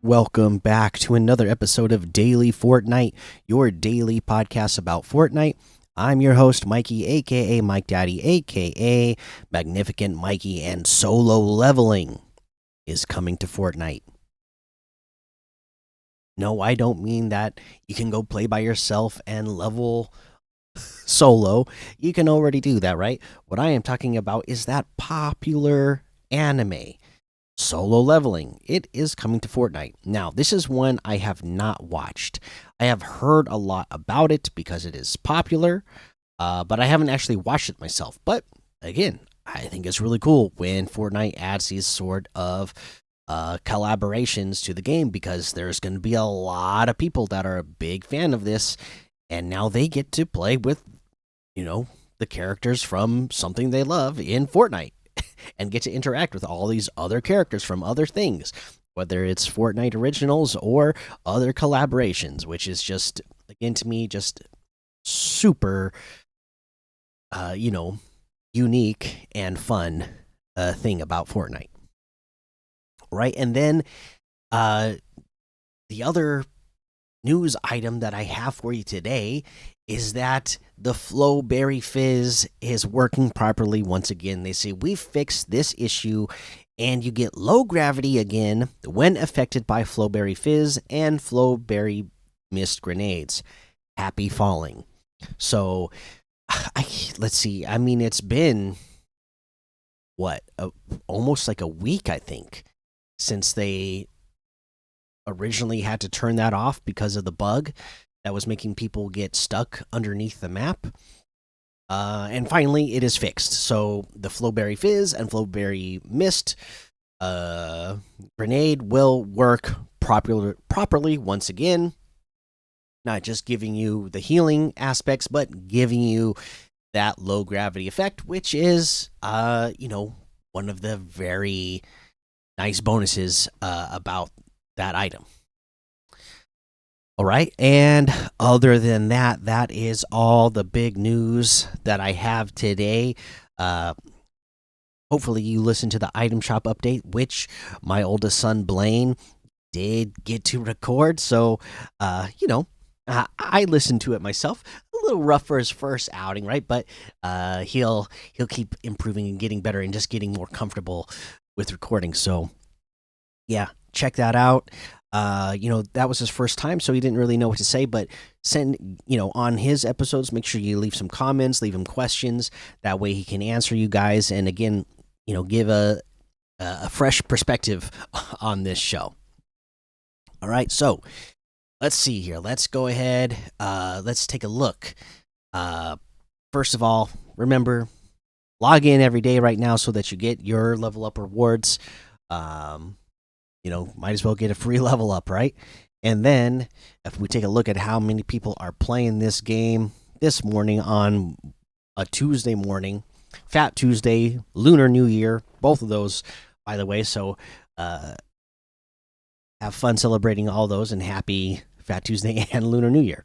Welcome back to another episode of Daily Fortnite, your daily podcast about Fortnite. I'm your host, Mikey, aka Mike Daddy, aka Magnificent Mikey, and solo leveling is coming to Fortnite. No, I don't mean that you can go play by yourself and level solo. You can already do that, right? What I am talking about is that popular anime. Solo leveling. It is coming to Fortnite. Now, this is one I have not watched. I have heard a lot about it because it is popular, but I haven't actually watched it myself. But again, I think it's really cool when Fortnite adds these sort of collaborations to the game because there's going to be a lot of people that are a big fan of this, and now they get to play with, the characters from something they love in Fortnite and get to interact with all these other characters from other things, whether it's Fortnite originals or other collaborations, which is just, again, to me, just super, uh, you know, unique and fun thing about Fortnite. Right. And then uh, the other news item that I have for you today is that the Flowberry Fizz is working properly once again. They say we fixed this issue and you get low gravity again when affected by Flowberry Fizz and Flowberry Mist grenades. Happy falling. So, let's see. I mean, it's been what, almost like a week, I think, since they originally had to turn that off because of the bug that was making people get stuck underneath the map. And finally, it is fixed. So the Flowberry Fizz and Flowberry Mist grenade will work properly once again. Not just giving you the healing aspects, but giving you that low gravity effect, which is, one of the very nice bonuses about that item. All right. And other than that, that is all the big news that I have today. Uh, Hopefully, you listened to the item shop update, which my oldest son, Blaine, did get to record. So, I listened to it myself. A little rough for his first outing, right? But he'll keep improving and getting better and just getting more comfortable with recording. So, yeah, check that out. That was his first time, so he didn't really know what to say. But send, on his episodes, make sure you leave some comments, leave him questions. That way, he can answer you guys, and again, give a fresh perspective on this show. All right, so let's see here. Let's go ahead. Let's take a look. Uh, First of all, remember, log in every day right now so that you get your level up rewards. Um, might as well get a free level up, right? And then, if we take a look at how many people are playing this game this morning on a Tuesday morning, Fat Tuesday, Lunar New Year, both of those, by the way. So, have fun celebrating all those and happy Fat Tuesday and Lunar New Year.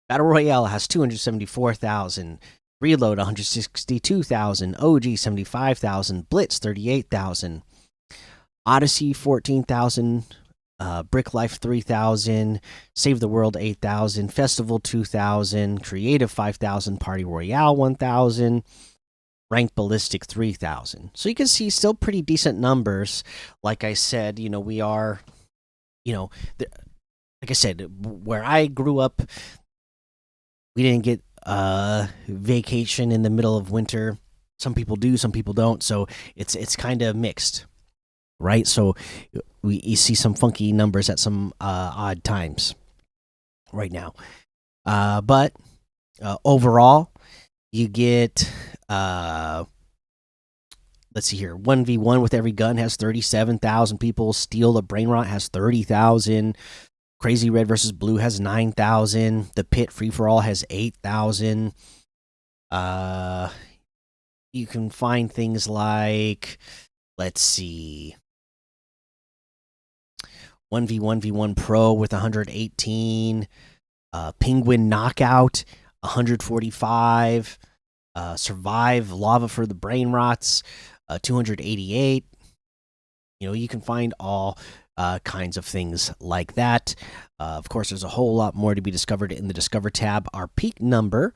Battle Royale has 274,000. Reload 162,000. OG 75,000. Blitz 38,000. Odyssey 14,000, Brick Life 3,000, Save the World 8,000, Festival 2,000, Creative 5,000, Party Royale 1,000, Ranked Ballistic 3,000. So you can see still pretty decent numbers. Like I said, we are, like I said, where I grew up, we didn't get vacation in the middle of winter. Some people do, some people don't. So it's kind of mixed, right? So you see some funky numbers at some odd times right now. But overall, you get let's see here, 1v1 with every gun has 37,000 people. Steal the Brain Rot has 30,000. Crazy Red versus Blue has 9,000. The Pit Free for All has 8,000. You can find things like, let's see, 1v1v1 Pro with 118, Penguin Knockout 145, Survive Lava for the Brain Rots 288. You can find all kinds of things like that. Of course, there's a whole lot more to be discovered in the Discover tab. Our peak number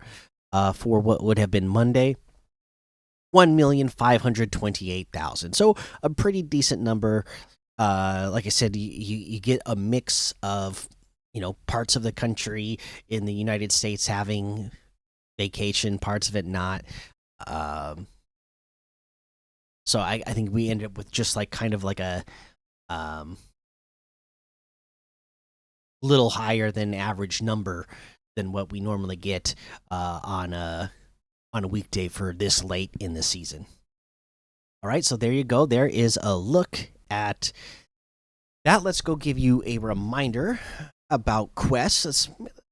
for what would have been Monday, 1,528,000. So a pretty decent number. Like I said, you get a mix of parts of the country in the United States having vacation, parts of it not. Um, so I think we ended up with just like kind of like a um, little higher than average number than what we normally get on a weekday for this late in the season. All right, so there you go. There is a look at that. Let's go give you a reminder about quests.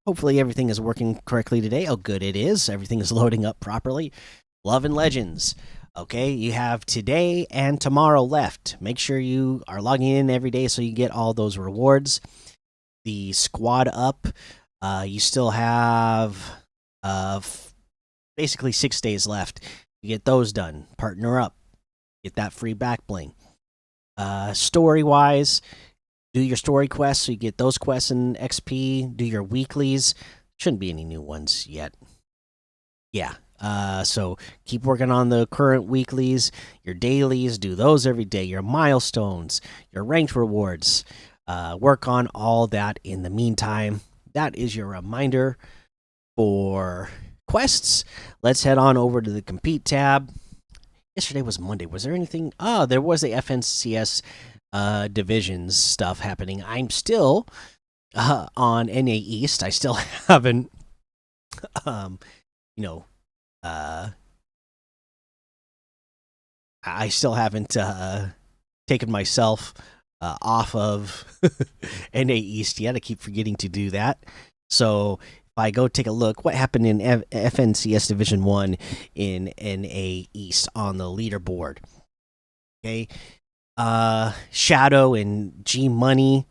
Hopefully everything is working correctly today. Oh, good, it is. Everything is loading up properly. Love and Legends. Okay, you have today and tomorrow left. Make sure you are logging in every day so you get all those rewards. The squad up, you still have basically 6 days left. You get those done. Partner up, get that free back bling. Story wise, do your story quests so you get those quests in XP. Do your weeklies. Shouldn't be any new ones yet. Yeah. So keep working on the current weeklies, your dailies, do those every day, your milestones, your ranked rewards. Work on all that in the meantime. That is your reminder for quests. Let's head on over to the Compete tab. Yesterday was Monday. Was there anything? Oh, there was the FNCS divisions stuff happening. I'm still on NA East. I still haven't, you know, I still haven't taken myself off of NA East yet. I keep forgetting to do that. So if I go take a look, what happened in FNCS Division 1 in NA East on the leaderboard? Okay. Shadow and G Money,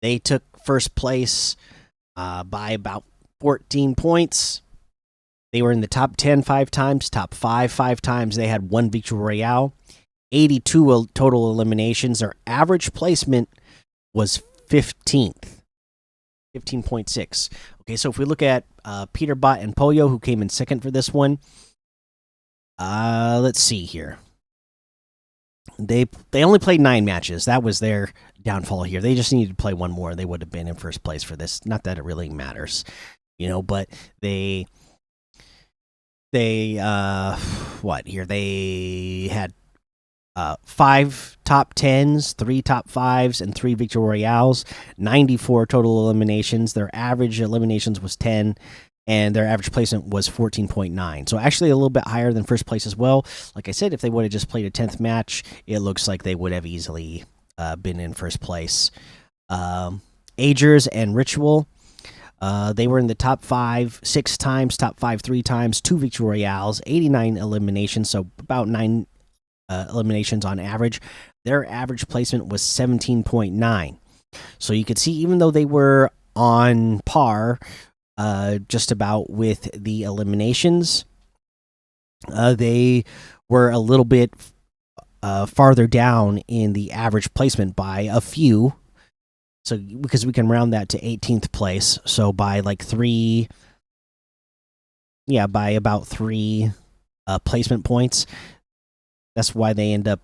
they took first place by about 14 points. They were in the top 10 5 times, top 5 times. They had one victory royale, 82 total eliminations. Their average placement was 15th, 15.6. Okay, so if we look at Peterbot and Pollo, who came in second for this one, let's see here. They only played 9 matches. That was their downfall here. They just needed to play one more. They would have been in first place for this. Not that it really matters, but they what here? They had 5 top 10s, 3 top 5s, and 3 victory royales. 94 total eliminations. Their average eliminations was 10, and their average placement was 14.9. So actually a little bit higher than first place as well. Like I said, if they would have just played a 10th match, it looks like they would have easily been in first place. Agers and Ritual, they were in the top 5 6 times, top 5 3 times, 2 victory royales, 89 eliminations, so about 9 eliminations on average. Their average placement was 17.9. So you could see, even though they were on par just about with the eliminations, they were a little bit farther down in the average placement by a few. So because we can round that to 18th place, so by like 3, by about 3 placement points. That's why they end up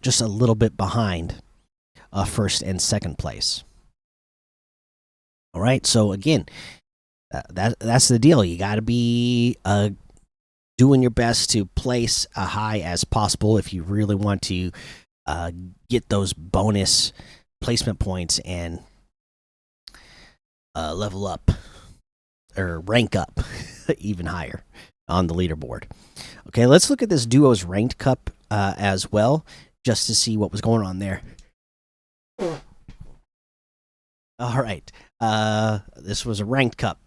just a little bit behind first and second place. All right, so again, that's the deal. You got to be doing your best to place a high as possible if you really want to get those bonus placement points and level up or rank up even higher on the leaderboard. Okay, let's look at this duos ranked cup as well, just to see what was going on there. All right, this was a ranked cup.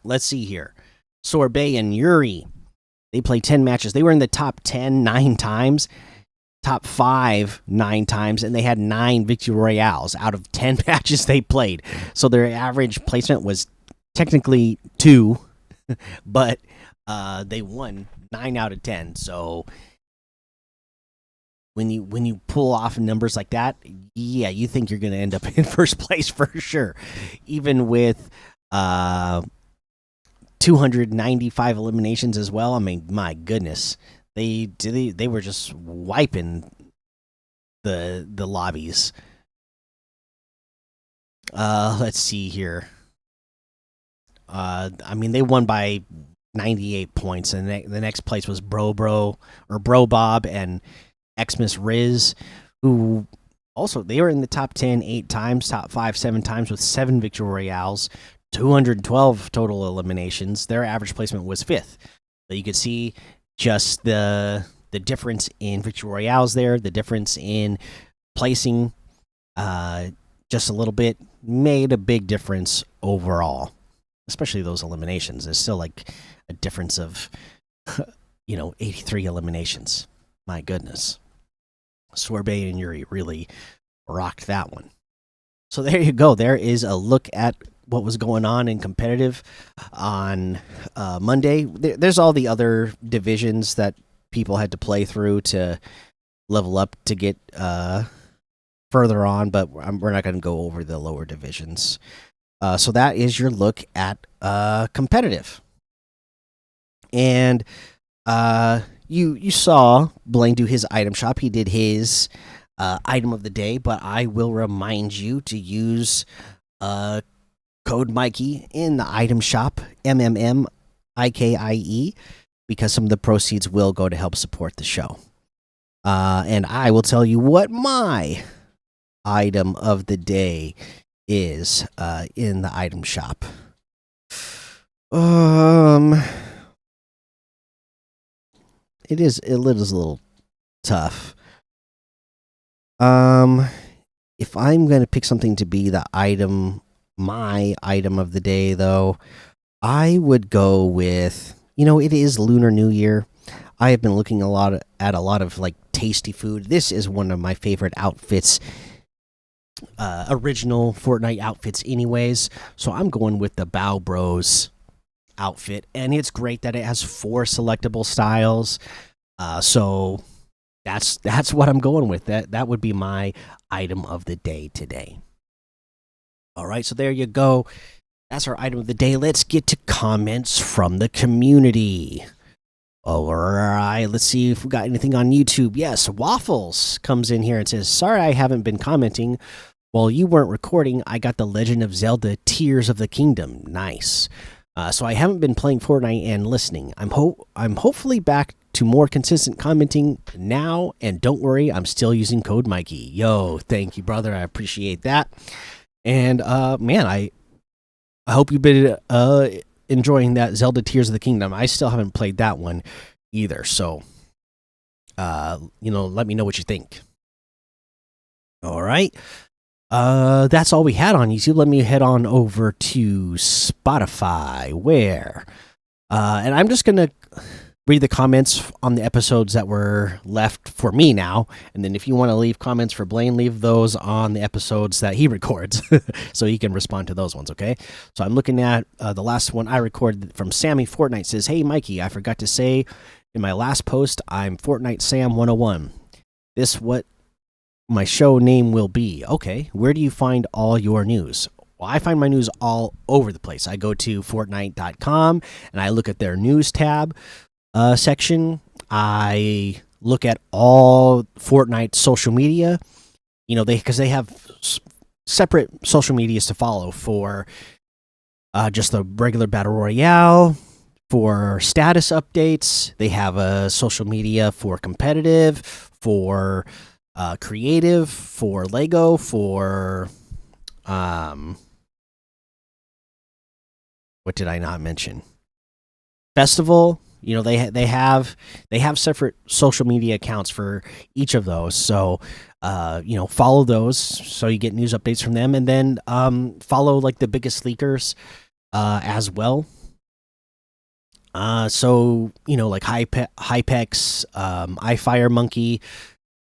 Let's see here. Sorbet and Yuri, they played 10 matches. They were in the top 10 9 times, top 5 9 times, and they had 9 victory royales out of 10 matches they played. So their average placement was technically 2, but they won 9 out of 10. So when you pull off numbers like that, yeah, you think you're going to end up in first place for sure, even with uh 295 eliminations as well. I mean, my goodness, they were just wiping the lobbies. Let's see here. I mean, they won by 98 points, and the next place was Bro Bob and Xmas Riz, who also they were in the top 10 8 times, top 5 7 times with 7 victory royales, 212 total eliminations. Their average placement was fifth. So you could see just the difference in victory royales there, the difference in placing, uh, just a little bit made a big difference overall. Especially those eliminations. There's still like a difference of 83 eliminations. My goodness. Sorbet and Yuri really rocked that one. So there you go. There is a look at what was going on in competitive on Monday. There's all the other divisions that people had to play through to level up to get further on, but we're not going to go over the lower divisions. So that is your look at competitive. And you saw Blaine do his item shop. He did his item of the day, but I will remind you to use code Mikey in the item shop, MMMIKIE, because some of the proceeds will go to help support the show. And I will tell you what my item of the day is in the item shop. It is a little tough. If I'm gonna pick something to be my item of the day, though, I would go with, it is Lunar New Year. I have been looking at a lot of like tasty food. This is one of my favorite outfits, original Fortnite outfits, anyways. So I'm going with the Bow Bros outfit, and it's great that it has 4 selectable styles. So that's what I'm going with. That would be my item of the day today. All right, so there you go. That's our item of the day. Let's get to comments from the community. All right, let's see if we got anything on YouTube. Yes, Waffles comes in here and says, "Sorry, I haven't been commenting. While you weren't recording, I got the Legend of Zelda: Tears of the Kingdom. Nice. So I haven't been playing Fortnite and listening. I'm hopefully back to more consistent commenting now. And don't worry, I'm still using code Mikey. Yo, thank you, brother. I appreciate that. And man, I hope you've been enjoying that Zelda Tears of the Kingdom. I still haven't played that one either. So, let me know what you think. All right. That's all we had on YouTube. Let me head on over to Spotify, where and I'm just gonna read the comments on the episodes that were left for me now, and then if you want to leave comments for Blaine, leave those on the episodes that he records so he can respond to those ones. Okay, so I'm looking at the last one I recorded from Sammy Fortnite. Says, "Hey Mikey, I forgot to say in my last post I'm Fortnite Sam 101. This what my show name will be." Okay, where do you find all your news? Well, I find my news all over the place. I go to Fortnite.com and I look at their news tab section. I look at all Fortnite social media. Because they have separate social medias to follow for just the regular battle royale. For status updates, they have a social media for competitive, for creative, for Lego, for what did I not mention? Festival. They have separate social media accounts for each of those. So follow those so you get news updates from them, and then follow like the biggest leakers as well. So like Hypex, iFire Monkey,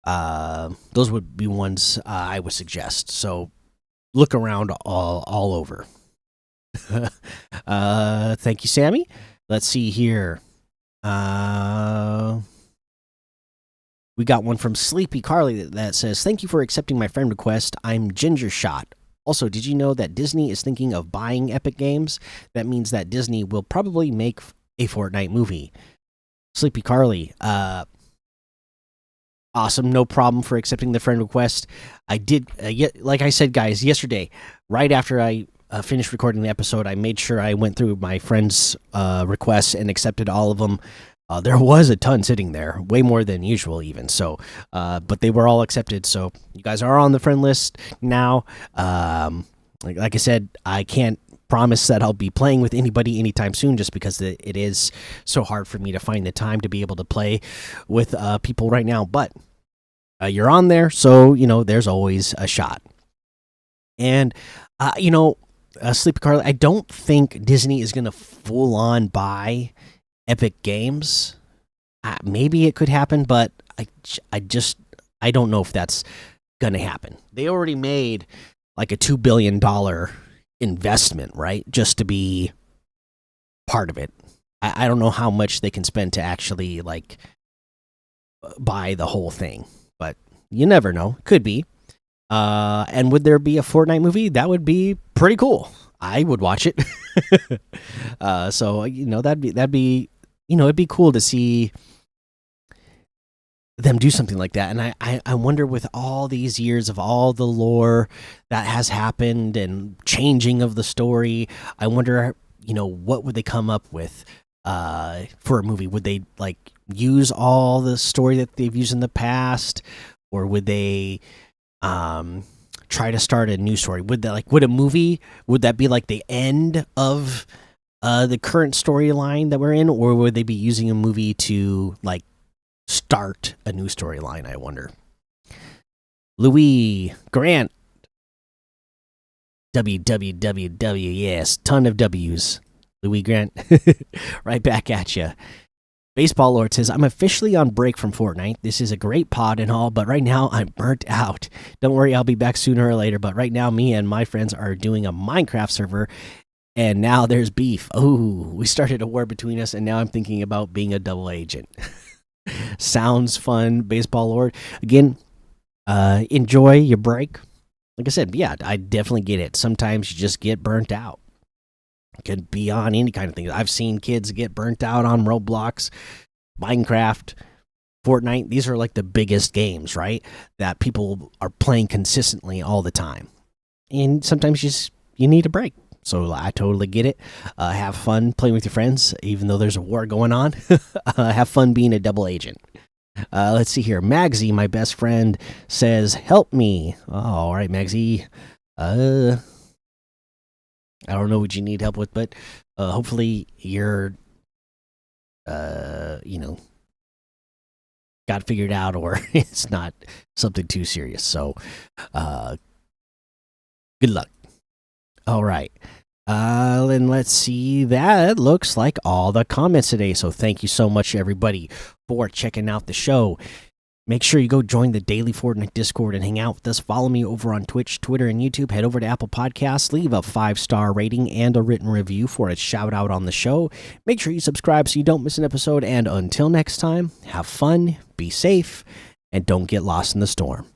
those would be ones I would suggest. So look around all over. Thank you, Sammy. Let's see here. We got one from Sleepy Carly that says, "Thank you for accepting my friend request. I'm Ginger Shot. Also, did you know that Disney is thinking of buying Epic Games? That means that Disney will probably make a Fortnite movie." Sleepy Carly, awesome, no problem for accepting the friend request. I did, like I said, guys, yesterday, right after I finished recording the episode, I made sure I went through my friends' requests and accepted all of them. There was a ton sitting there, way more than usual, even. So, but they were all accepted. So you guys are on the friend list now. Like I said, I can't promise that I'll be playing with anybody anytime soon, just because it is so hard for me to find the time to be able to play with people right now. But you're on there, so there's always a shot. And Sleepy Carly, I don't think Disney is going to full on buy Epic Games. Maybe it could happen, but I don't know if that's gonna happen. They already made like a $2 billion investment, right, just to be part of it. I don't know how much they can spend to actually like buy the whole thing, but you never know. Could be. And would there be a Fortnite movie? That would be pretty cool. I would watch it. So that'd be it'd be cool to see them do something like that. And I wonder, with all these years of all the lore that has happened and changing of the story, I wonder, what would they come up with for a movie? Would they like use all the story that they've used in the past, or would they try to start a new story? Would a movie, would that be like the end of the current storyline that we're in, or would they be using a movie to like start a new storyline? I wonder. Louis Grant, WWWW, yes, ton of W's. Louis Grant, right back at you. Baseball Lord says, "I'm officially on break from Fortnite. This is a great pod and all, but right now I'm burnt out. Don't worry, I'll be back sooner or later, but right now me and my friends are doing a Minecraft server, and now there's beef. Oh, we started a war between us, and now I'm thinking about being a double agent." Sounds fun, Baseball Lord. Again, enjoy your break. Like I said, yeah, I definitely get it. Sometimes you just get burnt out. It could be on any kind of thing. I've seen kids get burnt out on Roblox, Minecraft, Fortnite. These are like the biggest games, right, that people are playing consistently all the time. And sometimes you need a break. So I totally get it. Have fun playing with your friends, even though there's a war going on. Have fun being a double agent. Let's see here. Magsy, my best friend, says, "Help me." Oh, all right, Magsy. I don't know what you need help with, but hopefully you're, got it figured out, or it's not something too serious. So, good luck. All right. And let's see. That looks like all the comments today. So thank you so much, everybody, for checking out the show. Make sure you go join the Daily Fortnite Discord and hang out with us. Follow me over on Twitch, Twitter, and YouTube. Head over to Apple Podcasts. Leave a 5-star rating and a written review for a shout out on the show. Make sure you subscribe so you don't miss an episode. And until next time, have fun, be safe, and don't get lost in the storm.